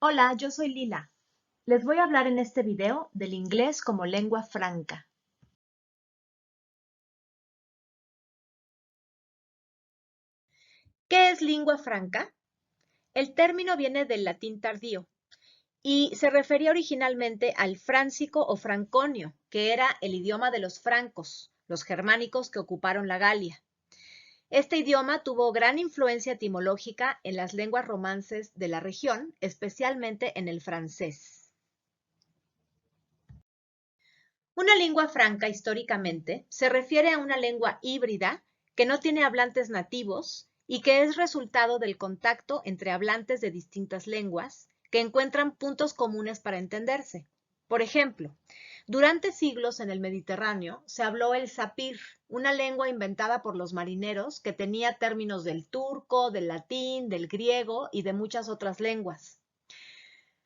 Hola, yo soy Lila. Les voy a hablar en este video del inglés como lengua franca. ¿Qué es lengua franca? El término viene del latín tardío y se refería originalmente al fráncico o franconio, que era el idioma de los francos, los germánicos que ocuparon la Galia. Este idioma tuvo gran influencia etimológica en las lenguas romances de la región, especialmente en el francés. Una lengua franca históricamente se refiere a una lengua híbrida que no tiene hablantes nativos y que es resultado del contacto entre hablantes de distintas lenguas que encuentran puntos comunes para entenderse. Por ejemplo, durante siglos en el Mediterráneo se habló el sapir, una lengua inventada por los marineros que tenía términos del turco, del latín, del griego y de muchas otras lenguas.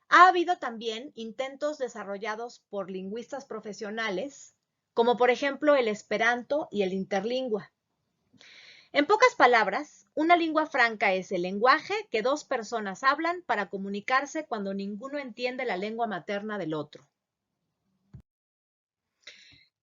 Ha habido también intentos desarrollados por lingüistas profesionales, como por ejemplo el esperanto y el interlingua. En pocas palabras, una lengua franca es el lenguaje que dos personas hablan para comunicarse cuando ninguno entiende la lengua materna del otro.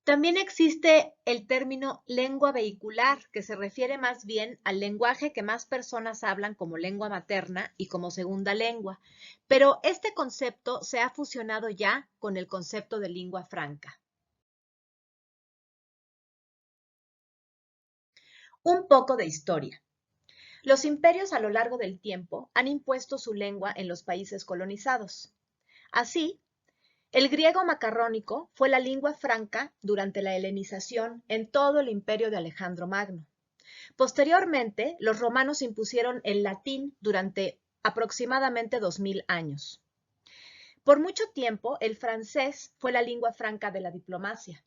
También existe el término lengua vehicular, que se refiere más bien al lenguaje que más personas hablan como lengua materna y como segunda lengua, pero este concepto se ha fusionado ya con el concepto de lengua franca. Un poco de historia. Los imperios a lo largo del tiempo han impuesto su lengua en los países colonizados. Así, el griego macarrónico fue la lengua franca durante la helenización en todo el imperio de Alejandro Magno. Posteriormente, los romanos impusieron el latín durante aproximadamente 2000 años. Por mucho tiempo, el francés fue la lengua franca de la diplomacia.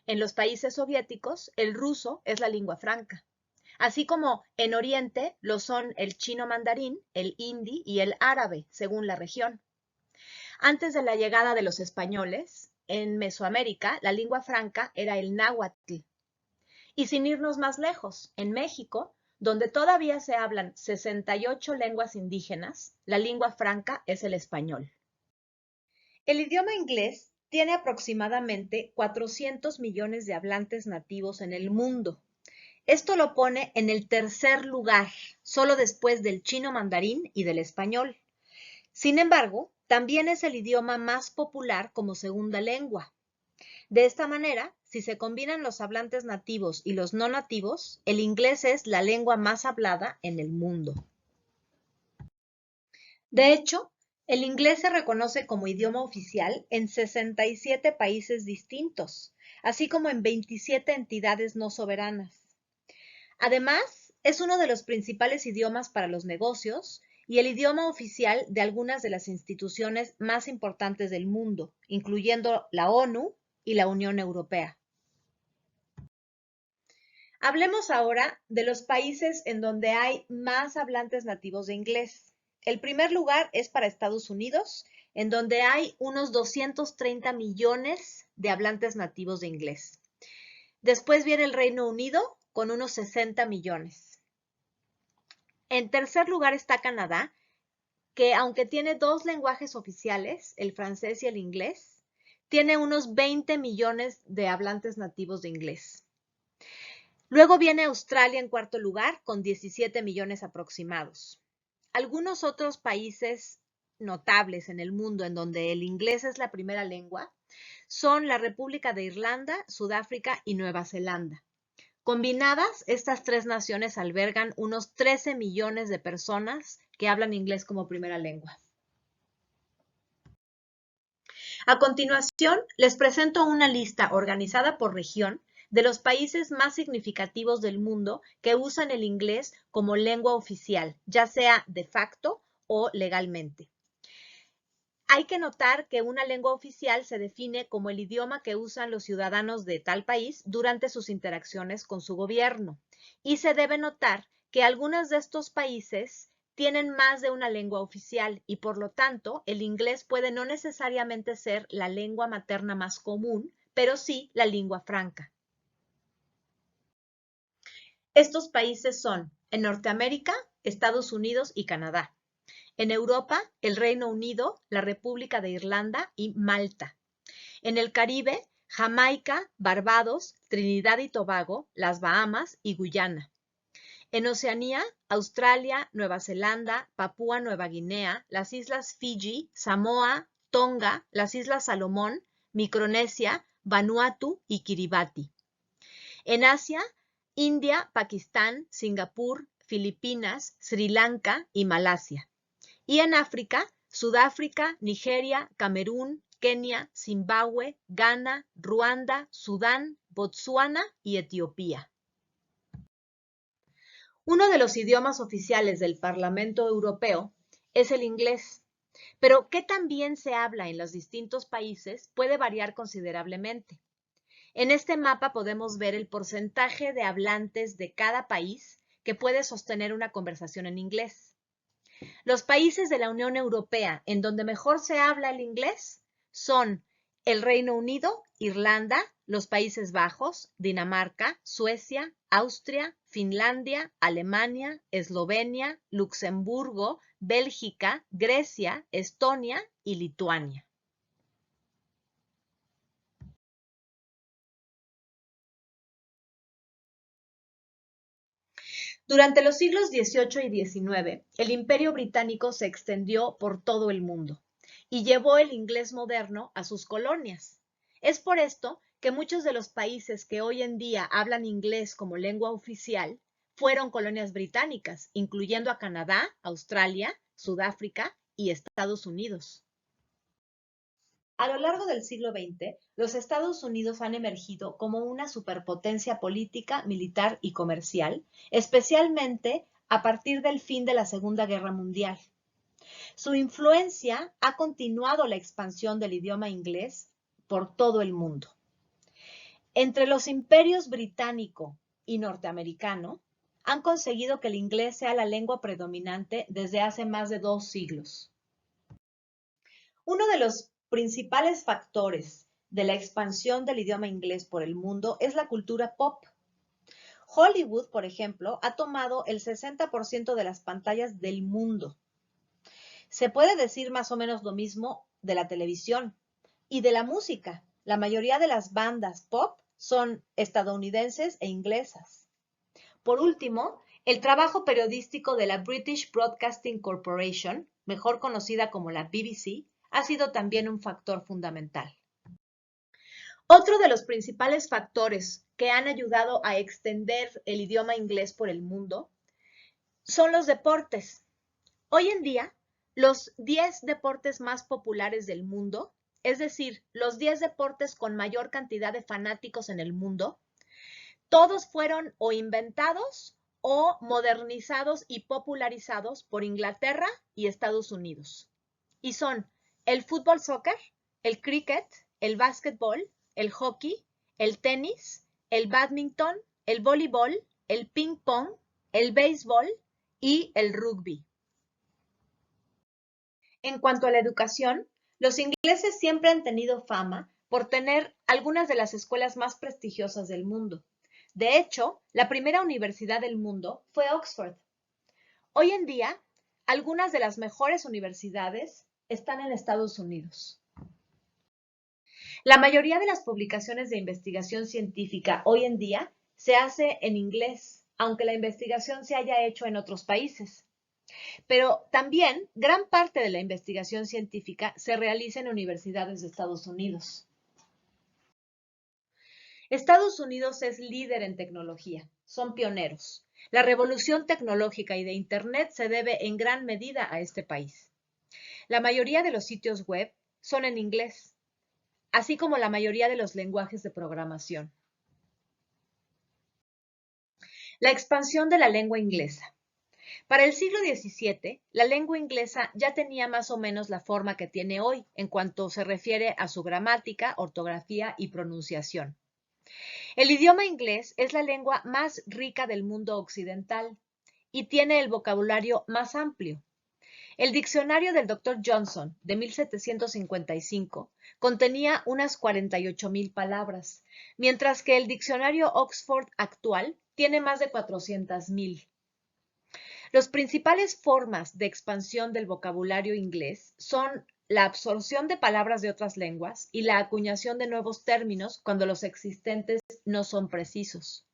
En los países soviéticos, el ruso es la lengua franca, así como en Oriente lo son el chino mandarín, el hindi y el árabe, según la región. Antes de la llegada de los españoles, en Mesoamérica, la lengua franca era el náhuatl. Y sin irnos más lejos, en México, donde todavía se hablan 68 lenguas indígenas, la lengua franca es el español. El idioma inglés tiene aproximadamente 400 millones de hablantes nativos en el mundo. Esto lo pone en el tercer lugar, solo después del chino mandarín y del español. Sin embargo, también es el idioma más popular como segunda lengua. De esta manera, si se combinan los hablantes nativos y los no nativos, el inglés es la lengua más hablada en el mundo. De hecho, el inglés se reconoce como idioma oficial en 67 países distintos, así como en 27 entidades no soberanas. Además, es uno de los principales idiomas para los negocios y el idioma oficial de algunas de las instituciones más importantes del mundo, incluyendo la ONU y la Unión Europea. Hablemos ahora de los países en donde hay más hablantes nativos de inglés. El primer lugar es para Estados Unidos, en donde hay unos 230 millones de hablantes nativos de inglés. Después viene el Reino Unido, con unos 60 millones. En tercer lugar está Canadá, que aunque tiene dos lenguajes oficiales, el francés y el inglés, tiene unos 20 millones de hablantes nativos de inglés. Luego viene Australia en cuarto lugar, con 17 millones aproximados. Algunos otros países notables en el mundo en donde el inglés es la primera lengua son la República de Irlanda, Sudáfrica y Nueva Zelanda. Combinadas, estas tres naciones albergan unos 13 millones de personas que hablan inglés como primera lengua. A continuación, les presento una lista organizada por región de los países más significativos del mundo que usan el inglés como lengua oficial, ya sea de facto o legalmente. Hay que notar que una lengua oficial se define como el idioma que usan los ciudadanos de tal país durante sus interacciones con su gobierno. Y se debe notar que algunos de estos países tienen más de una lengua oficial y por lo tanto el inglés puede no necesariamente ser la lengua materna más común, pero sí la lengua franca. Estos países son en Norteamérica, Estados Unidos y Canadá. En Europa, el Reino Unido, la República de Irlanda y Malta. En el Caribe, Jamaica, Barbados, Trinidad y Tobago, las Bahamas y Guyana. En Oceanía, Australia, Nueva Zelanda, Papúa Nueva Guinea, las islas Fiji, Samoa, Tonga, las islas Salomón, Micronesia, Vanuatu y Kiribati. En Asia, India, Pakistán, Singapur, Filipinas, Sri Lanka y Malasia. Y en África, Sudáfrica, Nigeria, Camerún, Kenia, Zimbabue, Ghana, Ruanda, Sudán, Botsuana y Etiopía. Uno de los idiomas oficiales del Parlamento Europeo es el inglés, pero qué tan bien se habla en los distintos países puede variar considerablemente. En este mapa podemos ver el porcentaje de hablantes de cada país que puede sostener una conversación en inglés. Los países de la Unión Europea en donde mejor se habla el inglés son el Reino Unido, Irlanda, los Países Bajos, Dinamarca, Suecia, Austria, Finlandia, Alemania, Eslovenia, Luxemburgo, Bélgica, Grecia, Estonia y Lituania. Durante los siglos XVIII y XIX, el Imperio Británico se extendió por todo el mundo y llevó el inglés moderno a sus colonias. Es por esto que muchos de los países que hoy en día hablan inglés como lengua oficial fueron colonias británicas, incluyendo a Canadá, Australia, Sudáfrica y Estados Unidos. A lo largo del siglo XX, los Estados Unidos han emergido como una superpotencia política, militar y comercial, especialmente a partir del fin de la Segunda Guerra Mundial. Su influencia ha continuado la expansión del idioma inglés por todo el mundo. Entre los imperios británico y norteamericano, han conseguido que el inglés sea la lengua predominante desde hace más de 2 siglos. Uno de los principales factores de la expansión del idioma inglés por el mundo es la cultura pop. Hollywood, por ejemplo, ha tomado el 60% de las pantallas del mundo. Se puede decir más o menos lo mismo de la televisión y de la música. La mayoría de las bandas pop son estadounidenses e inglesas. Por último, el trabajo periodístico de la British Broadcasting Corporation, mejor conocida como la BBC, ha sido también un factor fundamental. Otro de los principales factores que han ayudado a extender el idioma inglés por el mundo son los deportes. Hoy en día, los 10 deportes más populares del mundo, es decir, los 10 deportes con mayor cantidad de fanáticos en el mundo, todos fueron o inventados o modernizados y popularizados por Inglaterra y Estados Unidos. Y son el fútbol soccer, el cricket, el básquetbol, el hockey, el tenis, el bádminton, el voleibol, el ping pong, el béisbol y el rugby. En cuanto a la educación, los ingleses siempre han tenido fama por tener algunas de las escuelas más prestigiosas del mundo. De hecho, la primera universidad del mundo fue Oxford. Hoy en día, algunas de las mejores universidades están en Estados Unidos. La mayoría de las publicaciones de investigación científica hoy en día se hace en inglés, aunque la investigación se haya hecho en otros países. Pero también gran parte de la investigación científica se realiza en universidades de Estados Unidos. Estados Unidos es líder en tecnología, son pioneros. La revolución tecnológica y de Internet se debe en gran medida a este país. La mayoría de los sitios web son en inglés, así como la mayoría de los lenguajes de programación. La expansión de la lengua inglesa. Para el siglo XVII, la lengua inglesa ya tenía más o menos la forma que tiene hoy en cuanto se refiere a su gramática, ortografía y pronunciación. El idioma inglés es la lengua más rica del mundo occidental y tiene el vocabulario más amplio. El diccionario del Dr. Johnson de 1755 contenía unas 48,000 palabras, mientras que el diccionario Oxford actual tiene más de 400,000. Las principales formas de expansión del vocabulario inglés son la absorción de palabras de otras lenguas y la acuñación de nuevos términos cuando los existentes no son precisos.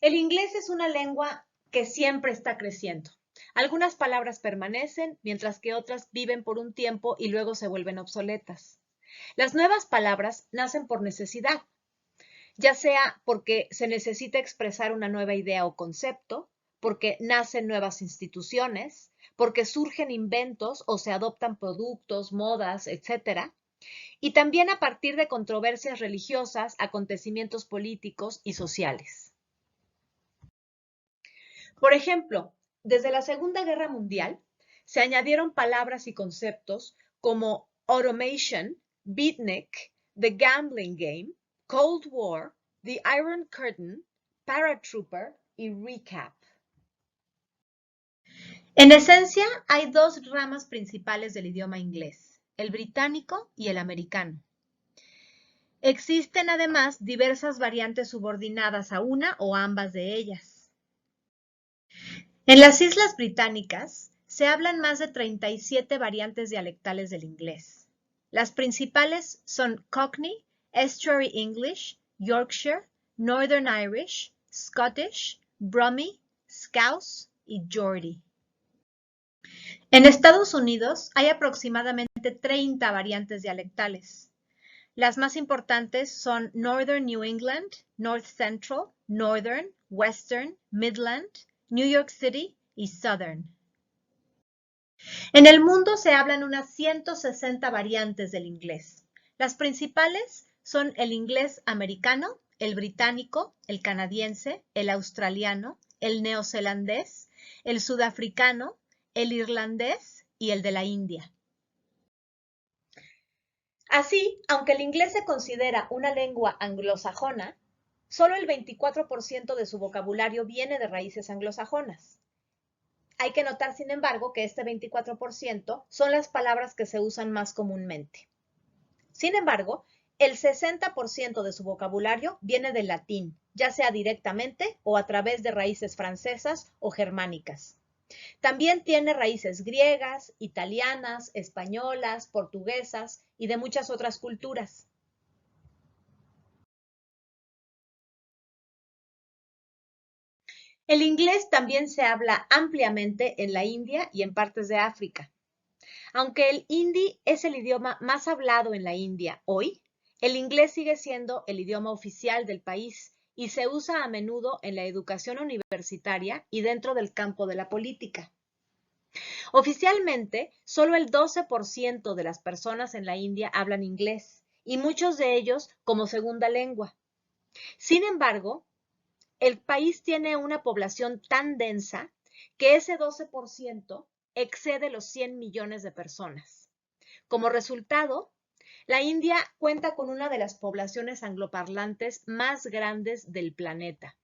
El inglés es una lengua que siempre está creciendo. Algunas palabras permanecen, mientras que otras viven por un tiempo y luego se vuelven obsoletas. Las nuevas palabras nacen por necesidad, ya sea porque se necesita expresar una nueva idea o concepto, porque nacen nuevas instituciones, porque surgen inventos o se adoptan productos, modas, etc. Y también a partir de controversias religiosas, acontecimientos políticos y sociales. Por ejemplo, desde la Segunda Guerra Mundial se añadieron palabras y conceptos como automation, beatnik, the gambling game, Cold War, the Iron Curtain, paratrooper y recap. En esencia, hay dos ramas principales del idioma inglés, el británico y el americano. Existen además diversas variantes subordinadas a una o ambas de ellas. En las Islas Británicas se hablan más de 37 variantes dialectales del inglés. Las principales son Cockney, Estuary English, Yorkshire, Northern Irish, Scottish, Brummie, Scouse y Geordie. En Estados Unidos hay aproximadamente 30 variantes dialectales. Las más importantes son Northern New England, North Central, Northern, Western, Midland, New York City y Southern. En el mundo se hablan unas 160 variantes del inglés. Las principales son el inglés americano, el británico, el canadiense, el australiano, el neozelandés, el sudafricano, el irlandés y el de la India. Así, aunque el inglés se considera una lengua anglosajona, solo el 24% de su vocabulario viene de raíces anglosajonas. Hay que notar, sin embargo, que este 24% son las palabras que se usan más comúnmente. Sin embargo, el 60% de su vocabulario viene del latín, ya sea directamente o a través de raíces francesas o germánicas. También tiene raíces griegas, italianas, españolas, portuguesas y de muchas otras culturas. El inglés también se habla ampliamente en la India y en partes de África. Aunque el hindi es el idioma más hablado en la India hoy, el inglés sigue siendo el idioma oficial del país y se usa a menudo en la educación universitaria y dentro del campo de la política. Oficialmente, solo el 12% de las personas en la India hablan inglés y muchos de ellos como segunda lengua. Sin embargo, el país tiene una población tan densa que ese 12% excede los 100 millones de personas. Como resultado, la India cuenta con una de las poblaciones angloparlantes más grandes del planeta.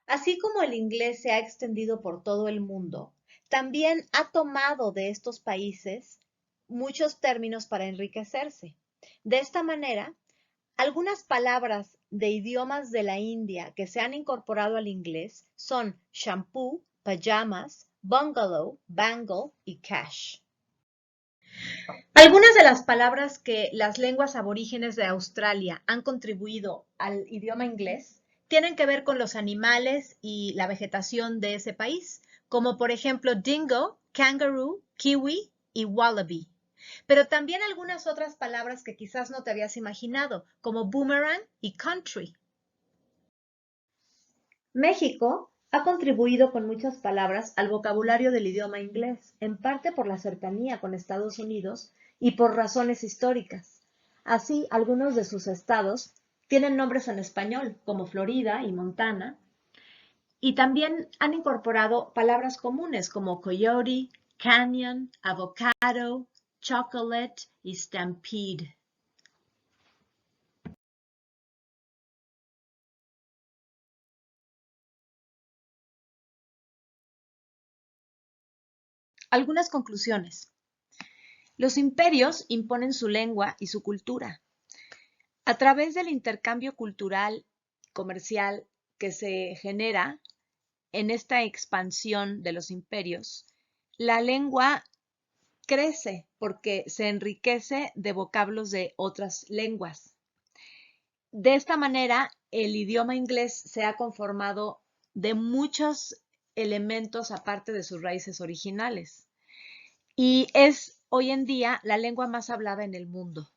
Así como el inglés se ha extendido por todo el mundo, también ha tomado de estos países muchos términos para enriquecerse. De esta manera, algunas palabras de idiomas de la India que se han incorporado al inglés son shampoo, pajamas, bungalow, bangle y cash. Algunas de las palabras que las lenguas aborígenes de Australia han contribuido al idioma inglés tienen que ver con los animales y la vegetación de ese país, como por ejemplo dingo, kangaroo, kiwi y wallaby. Pero también algunas otras palabras que quizás no te habías imaginado, como boomerang y country. México ha contribuido con muchas palabras al vocabulario del idioma inglés, en parte por la cercanía con Estados Unidos y por razones históricas. Así, algunos de sus estados tienen nombres en español, como Florida y Montana, y también han incorporado palabras comunes como coyote, canyon, avocado, chocolate y stampede. Algunas conclusiones. Los imperios imponen su lengua y su cultura. A través del intercambio cultural, comercial que se genera, en esta expansión de los imperios, la lengua crece porque se enriquece de vocablos de otras lenguas. De esta manera, el idioma inglés se ha conformado de muchos elementos aparte de sus raíces originales y es hoy en día la lengua más hablada en el mundo.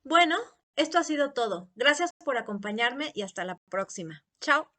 Bueno, esto ha sido todo. Gracias por acompañarme y hasta la próxima. Chao.